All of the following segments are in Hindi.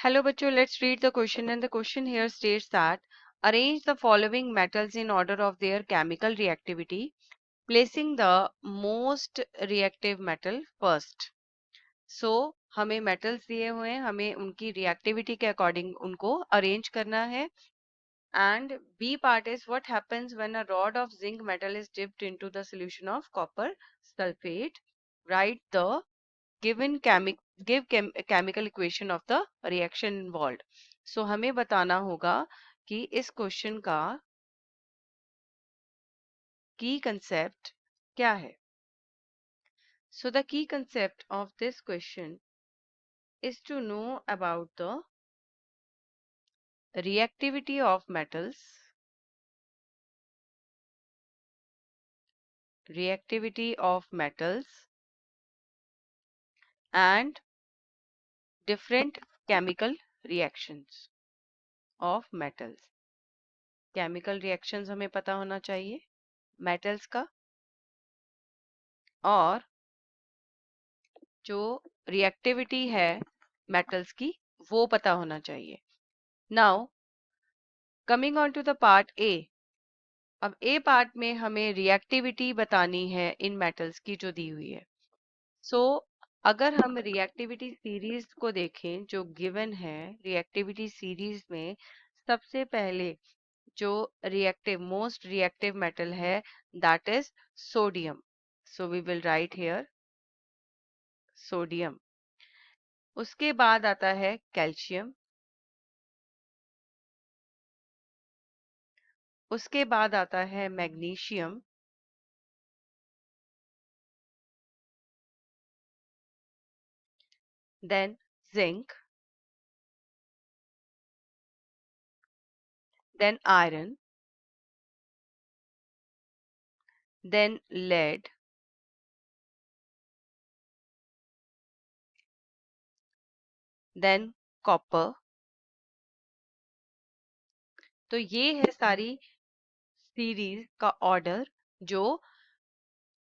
Hello बच्चों, let's read the question and the question here states that arrange the following metals in order of their chemical reactivity, placing the most reactive metal first. So हमें metals दिए हुए हैं, हमें उनकी reactivity के according उनको arrange करना है. And B part is what happens when a rod of zinc metal is dipped into the solution of copper sulfate. Write the chemical equation of the reaction involved. So हमें बताना होगा कि इस क्वेश्चन का की concept क्या है. So the key concept of this question is to know about the reactivity of metals, and different chemical reactions of metals. Chemical reactions हमें पता होना चाहिए metals का, और जो reactivity है metals की वो पता होना चाहिए. Now coming on to the part A. अब A पार्ट में हमें रिएक्टिविटी बतानी है इन मेटल्स की जो दी हुई है. सो अगर हम रिएक्टिविटी सीरीज को देखें जो गिवन है, रिएक्टिविटी सीरीज में सबसे पहले जो मोस्ट रिएक्टिव मेटल है that is sodium. So we will write here sodium. उसके बाद आता है कैल्शियम. उसके बाद आता है magnesium. Then zinc. then iron, then lead, then copper. तो ये है सारी सीरीज का ऑर्डर जो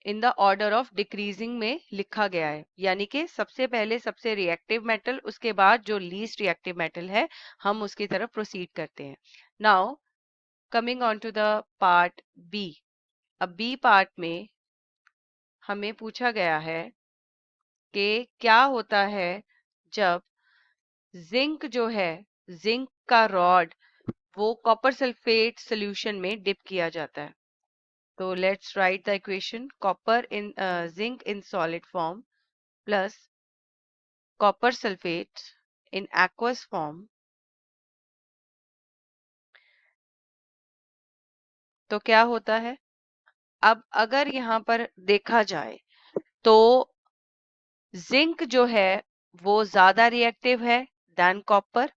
in the order of decreasing में लिखा गया है, यानी कि सबसे पहले सबसे रिएक्टिव मेटल, उसके बाद जो लीस्ट रिएक्टिव मेटल है हम उसकी तरफ प्रोसीड करते हैं. Now coming on to the part B. अब बी पार्ट में हमें पूछा गया है कि क्या होता है जब जिंक जो है, जिंक का रॉड वो कॉपर सल्फेट सॉल्यूशन में डिप किया जाता है. तो let's write the equation. Copper in zinc in solid form plus copper sulphate in aqueous form. तो क्या होता है, अब अगर यहाँ पर देखा जाए तो जिंक जो है वो ज्यादा रिएक्टिव है देन कॉपर.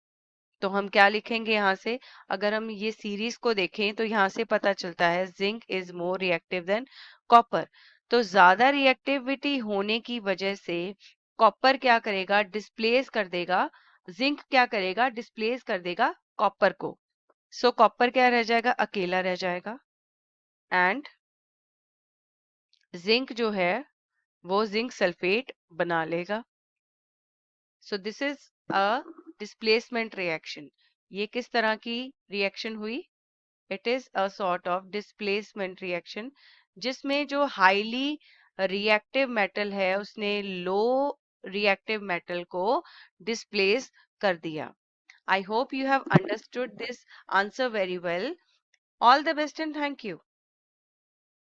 तो हम क्या लिखेंगे यहाँ से, अगर हम ये सीरीज को देखें तो यहाँ से पता चलता है zinc is more reactive than copper. तो ज्यादा रिएक्टिविटी होने की वजह से कॉपर क्या करेगा, डिस्प्लेस कर देगा, जिंक क्या करेगा, डिस्प्लेस कर देगा कॉपर को. सो कॉपर क्या रह जाएगा, अकेला रह जाएगा. एंड जिंक जो है वो जिंक सल्फेट बना लेगा. So this is a displacement reaction. ये किस तरह की रिएक्शन हुई, it is a sort of displacement reaction जिसमें जो हाईली रिएक्टिव मेटल है उसने लो रिएक्टिव मेटल को डिस्प्लेस कर दिया. I hope you have understood this answer very well. All the best and thank you.